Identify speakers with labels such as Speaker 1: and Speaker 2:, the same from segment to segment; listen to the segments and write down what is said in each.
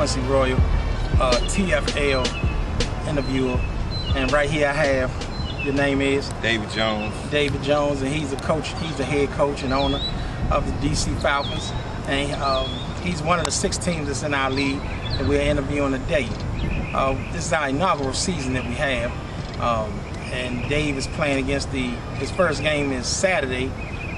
Speaker 1: Quincy Royal, TFL interviewer, and right here I have, your name is?
Speaker 2: David Jones.
Speaker 1: David Jones, and he's a coach. He's the head coach and owner of the DC Falcons, and he's one of the 6 teams that's in our league that we're interviewing today. This is our inaugural season that we have, and Dave is playing against his first game is Saturday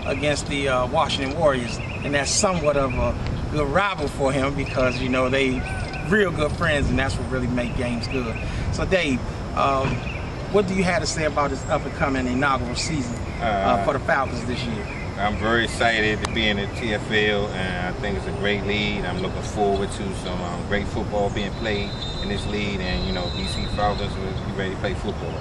Speaker 1: against the Washington Warriors, and that's somewhat of a good rival for him because, you know, they real good friends, and that's what really make games good. So Dave, what do you have to say about this up-and-coming inaugural season for the Falcons this year?
Speaker 2: I'm very excited to be in the TFL, and I think it's a great league. I'm looking forward to some great football being played in this league, and, you know, DC Falcons will be ready to play football.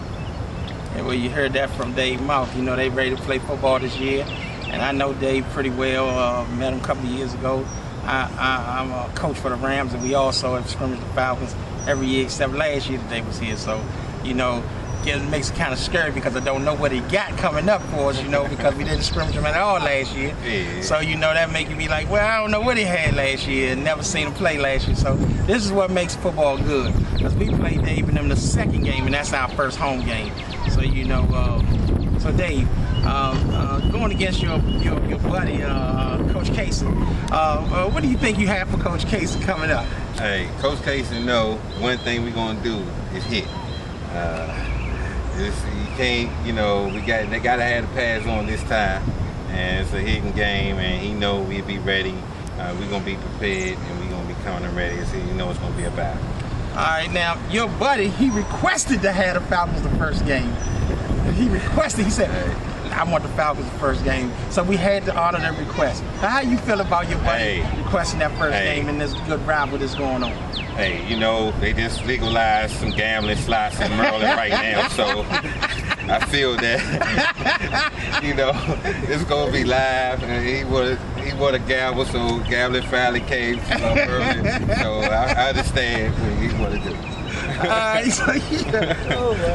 Speaker 1: Yeah, well, you heard that from Dave Mouth. You know, they ready to play football this year, and I know Dave pretty well. Met him a couple of years ago. I'm a coach for the Rams, and we also have scrimmaged the Falcons every year except last year that Dave was here. So, you know, it makes it kind of scary because I don't know what he got coming up for us, you know, because we didn't scrimmage him at all last year.
Speaker 2: Yeah.
Speaker 1: So, you know, that make you be like, well, I don't know what he had last year and never seen him play last year. So this is what makes football good, because we played Dave and them the second game, and that's our first home game. So, you know, so Dave, going against your buddy, Coach Casey, what do you think you have for Coach Casey coming up?
Speaker 2: Hey, Coach Casey, know one thing we're gonna do is hit. You can't, you know, they gotta have the pads on this time, and it's a hitting game, and he know we'll be ready. We're gonna be prepared, and we're gonna be coming ready. So you know it's gonna be a battle.
Speaker 1: All right, now your buddy, he requested to have the Falcons the first game. He requested. He said, "I want the Falcons the first game." So we had to honor that request. How you feel about your buddy requesting that first game and this good rival that's going on?
Speaker 2: Hey, you know, they just legalized some gambling slots in Maryland right now, so I feel that, you know, it's gonna be live. And he wanna gamble, so gambling finally came early. So I understand what he wanna do.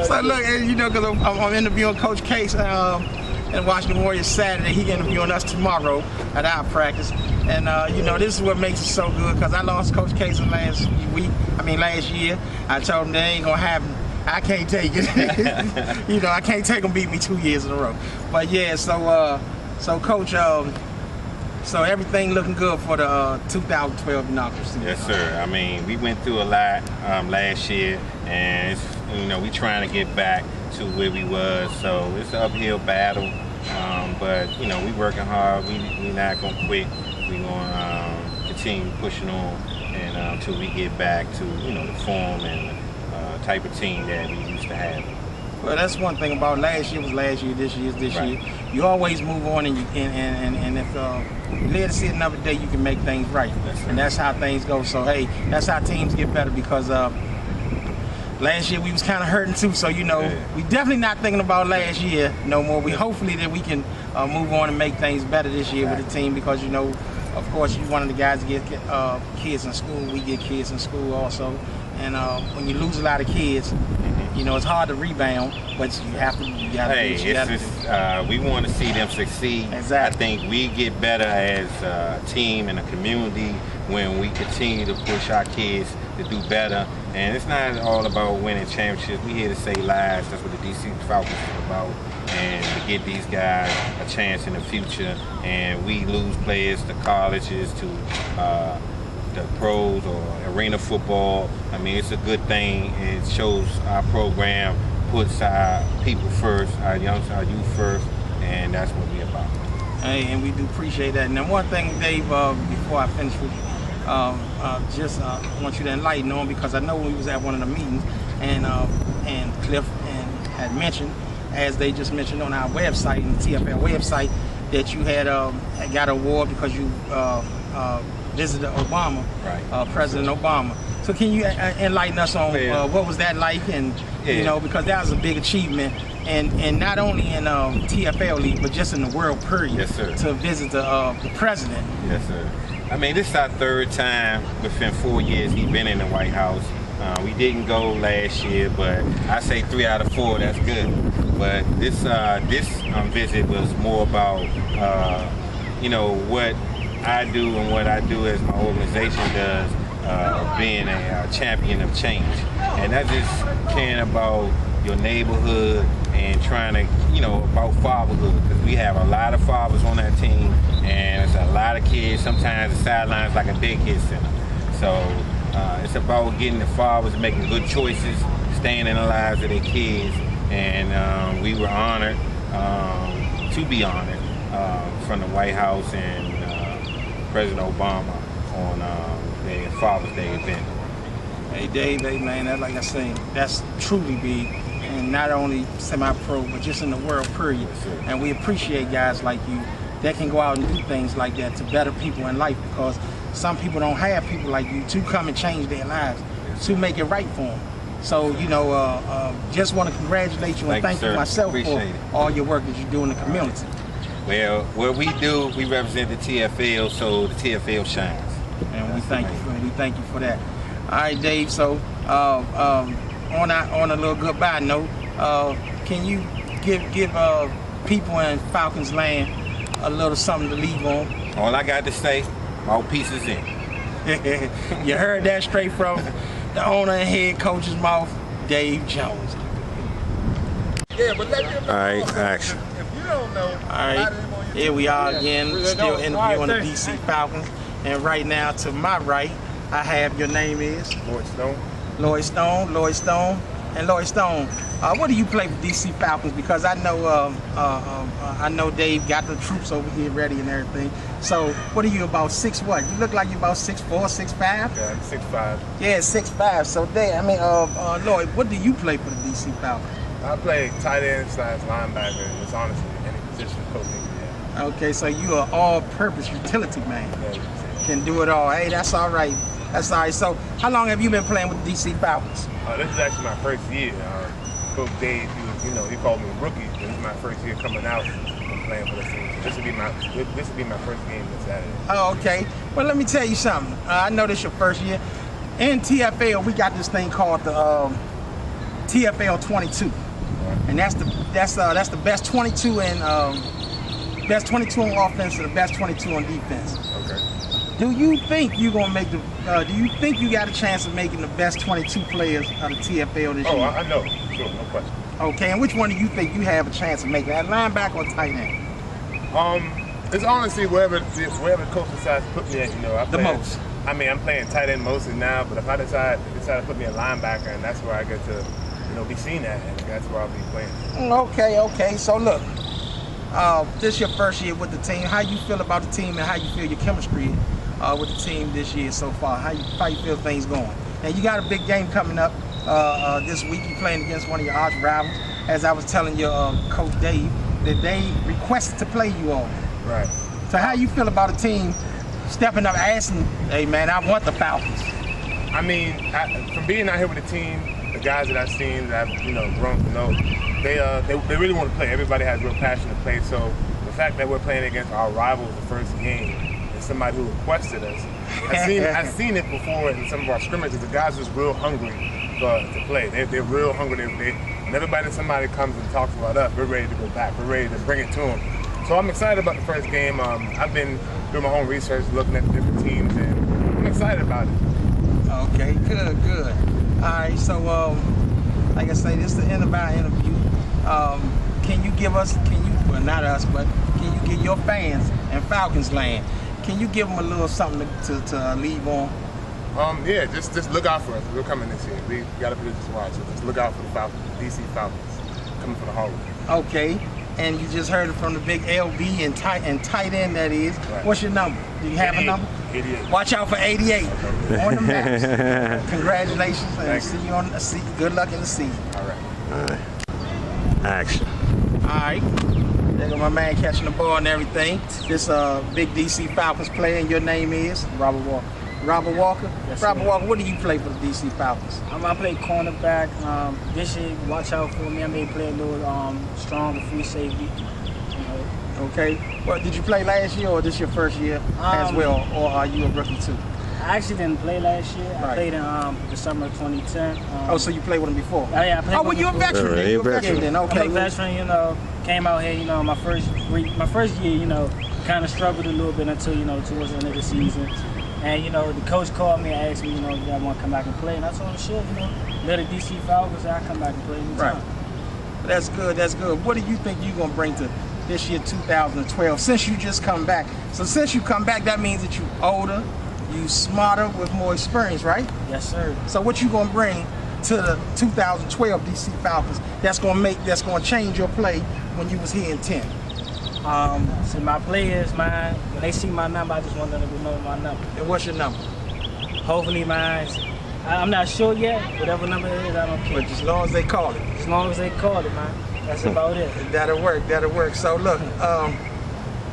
Speaker 1: So look, you know, because I'm interviewing Coach Case and Washington Warriors Saturday. He interviewing us tomorrow at our practice, and you know, this is what makes it so good, because I lost Coach Case last year. I told him that ain't gonna happen. I can't take it. You know, I can't take him beat me 2 years in a row. But yeah, so Coach, so everything looking good for the 2012 inaugural season.
Speaker 2: Yes, sir. I mean, we went through a lot last year, and you know, we trying to get back to where we was. So it's an uphill battle, but you know, we working hard. We not gonna quit. We gonna continue pushing on, and until we get back to, you know, the form and type of team that we used to have.
Speaker 1: Well, that's one thing about last year was last year, this year is this year. You always move on, and if you live to see another day, you can make things right. And that's how things go. So hey, that's how teams get better, because last year we was kind of hurting too. So, you know, we definitely not thinking about last year no more. We hopefully that we can move on and make things better this year with the team, because, you know, of course, you're one of the guys that get kids in school. We get kids in school also. And when you lose a lot of kids, you know, it's hard to rebound, but you have to.
Speaker 2: We want to see them succeed.
Speaker 1: Exactly.
Speaker 2: I think we get better as a team and a community when we continue to push our kids to do better. And it's not all about winning championships. We're here to save lives. That's what the DC Falcons is about. And to get these guys a chance in the future. And we lose players to colleges, to the pros or arena football. I mean, it's a good thing. It shows our program puts our people first, our youth first, and that's what we're about.
Speaker 1: Hey, and we do appreciate that. And then one thing, Dave, before I finish with you, just want you to enlighten on, because I know we was at one of the meetings, and Cliff had mentioned, as they just mentioned on our website, the TFL website, that you had got an award because you visited Obama, President Obama. So can you enlighten us on what was that like, and you know, because that was a big achievement, and not only in TFL league, but just in the world period.
Speaker 2: Yes, sir.
Speaker 1: To visit the president.
Speaker 2: Yes, sir. I mean, this is our 3rd time within 4 years he's been in the White House. We didn't go last year, but I say 3 out of 4, that's good. But this visit was more about, you know, what I do and what I do as my organization does, being a champion of change. And that's just caring about your neighborhood and trying to, about fatherhood. Because we have a lot of fathers on that team, and it's a lot of kids. Sometimes the sideline's like a daycare center. So it's about getting the fathers making good choices, staying in the lives of their kids. And we were honored to be honored from the White House and President Obama on their Father's Day event.
Speaker 1: Hey Dave, hey man, that, like I say, that's truly big, and not only semi-pro, but just in the world, period.
Speaker 2: Yes,
Speaker 1: and we appreciate guys like you that can go out and do things like that to better people in life, because some people don't have people like you to come and change their lives, to make it right for them. So, just want to congratulate you and thank you myself for all your work that you do in the community.
Speaker 2: Well, what we do, we represent the TFL, so the TFL shines.
Speaker 1: And we thank you for that. All right, Dave. So, on a little goodbye note, can you give people in Falcons land a little something to leave on?
Speaker 2: All I got to say, all pieces in.
Speaker 1: You heard that straight from the owner and head coach's mouth, Dave Jones.
Speaker 3: Yeah, but let them know.
Speaker 2: All right, action.
Speaker 3: If you don't know,
Speaker 1: all right, here we are again, still interviewing the DC Falcons. And right now, to my right, I have, your name is?
Speaker 3: Lloyd Stone.
Speaker 1: Lloyd Stone, Lloyd Stone. And Lloyd Stone, what do you play for DC Falcons? Because I know Dave got the troops over here ready and everything. So what are you, about 6 what? You look like you're about 6'4", 6'5"?
Speaker 3: Yeah, I'm 6'5".
Speaker 1: Yeah, 6'5". So Lloyd, what do you play for the DC Falcons?
Speaker 3: I play tight end / linebacker. It's honestly any position coach needs me in.
Speaker 1: Okay, so you are all-purpose utility man.
Speaker 3: Yeah,
Speaker 1: can do it all. Hey, that's all right. That's all right. So how long have you been playing with the DC Falcons?
Speaker 3: This is actually my first year. Coach Dave, he called me a rookie. This is my first year coming out and playing for the team. So this will be my first game this Saturday.
Speaker 1: Oh, okay. Well, let me tell you something. I know this is your first year. In TFL, we got this thing called the TFL 22, and that's the best 22 in best 22 on offense and the best 22 on defense.
Speaker 3: Okay.
Speaker 1: Do you think you're gonna make do you think you got a chance of making the best 22 players of the TFL this year?
Speaker 3: Oh, I know. Sure, no question.
Speaker 1: Okay, and which one do you think you have a chance of making? That linebacker or tight end?
Speaker 3: It's honestly wherever the coach decides to put me at. I play,
Speaker 1: the most.
Speaker 3: I mean, I'm playing tight end mostly now, but if I decide to put me a linebacker, and that's where I get to, be seen at, and that's where I'll be playing.
Speaker 1: Okay. So look, this is your first year with the team. How you feel about the team, and how you feel your chemistry with the team this year so far? How you feel things going? And you got a big game coming up this week. You're playing against one of your arch rivals. As I was telling your Coach Dave, that they requested to play you all.
Speaker 3: Right.
Speaker 1: So how you feel about a team stepping up, asking, hey man, I want the Falcons?
Speaker 3: I mean, from being out here with the team, the guys that I've seen, that I've grown to know, they really want to play. Everybody has real passion to play. So the fact that we're playing against our rivals the first game, and somebody who requested us, I've seen it before in some of our scrimmages. The guys are just real hungry to play. They're real hungry. And everybody, somebody comes and talks about us, we're ready to go back. We're ready to bring it to them. So I'm excited about the first game. I've been doing my own research, looking at the different teams, and I'm excited about it.
Speaker 1: Okay, good. All right, so like I say, this is the end of our interview. Can you give us, well, not us, but can you give your fans in Falcons land, can you give them a little something to leave on?
Speaker 3: Yeah, just look out for us. We're coming this year. We got a business to watch, so just look out for the Falcons, DC Falcons, coming for the Hall. Okay,
Speaker 1: and you just heard it from the big LB and tight end that is. Right. What's your number? Do you have 88. A number?
Speaker 3: 88.
Speaker 1: Watch out for 88 on the match. Congratulations, and see you good luck in the season.
Speaker 3: All right.
Speaker 2: Action.
Speaker 1: All right. There go my man catching the ball and everything. This big DC Falcons player, and your name is?
Speaker 4: Robert Walker.
Speaker 1: Robert Walker?
Speaker 4: Yes,
Speaker 1: Robert Walker, what do you play for the DC Falcons?
Speaker 4: I play cornerback. This year, watch out for me. I may play a little stronger free safety.
Speaker 1: Okay. Well, did you play last year, or this your first year as well, or are you a rookie too?
Speaker 4: I actually didn't play last year.
Speaker 1: Right.
Speaker 4: I played in the summer of 2010.
Speaker 1: So you played with him before?
Speaker 4: Yeah, I played with him.
Speaker 1: Oh, well, you're a veteran.
Speaker 2: Right,
Speaker 1: you're a veteran then. Okay.
Speaker 4: I'm a veteran, came out here, my first year, kind of struggled a little bit until, towards the end of the season. And, you know, the coach called me and asked me, you know, do I want to come back and play? And I told him, sure, you know, let the DC Falcons, I'll come back and play anytime.
Speaker 1: Right. That's good, that's good. What do you think you're going to bring to this year, 2012, since you just come back? So since you come back, that means that you're older, you smarter, with more experience, right?
Speaker 4: Yes, sir.
Speaker 1: So what you going to bring to the 2012 DC Falcons that's going to change your play when you was here in 10?
Speaker 4: So my players, man, when they see my number, I just want them to know my number.
Speaker 1: And what's your number?
Speaker 4: Hopefully mine, I'm not sure yet. Whatever number it is, I don't care.
Speaker 1: But as long as they call it.
Speaker 4: As long as they call it, man. That's about it.
Speaker 1: That'll work, that'll work. So look,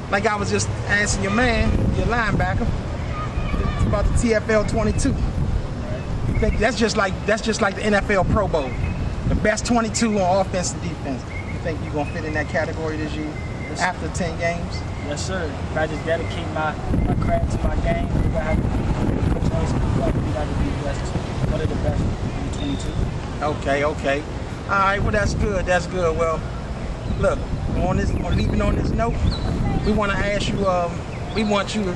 Speaker 1: like I was just asking your man, your linebacker, it's about the TFL 22. You think that's just like the NFL Pro Bowl, the best 22 on offense and defense. You think you're gonna fit in that category this year after 10 games?
Speaker 4: Yes, sir. If I just dedicate my craft to my game, if I have to choice, I think I could be the best, one of the best in the 22.
Speaker 1: Okay. All right, well that's good, that's good. Well, look, leaving on this note, we want to ask you, we want you to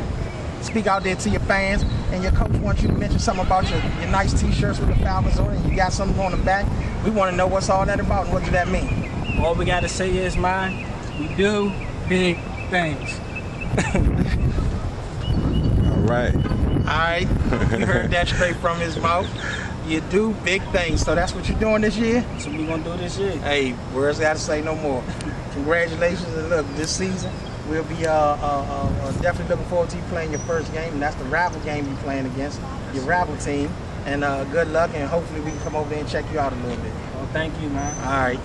Speaker 1: speak out there to your fans, and your coach wants you to mention something about your nice t-shirts with the Falcons on it, and you got something on the back. We want to know what's all that about and what does that mean?
Speaker 4: All we got to say is, man, we do big things.
Speaker 2: All right.
Speaker 1: All right, you heard that straight from his mouth. You do big things, so that's what you're doing this year?
Speaker 4: That's what we gonna do this year.
Speaker 1: Hey, words got to say no more. Congratulations, and look, this season, we'll be definitely looking forward to you playing your first game, and that's the rival game you're playing against, your rival team. And good luck, and hopefully we can come over there and check you out a little bit.
Speaker 4: Well, thank you, man.
Speaker 1: All right.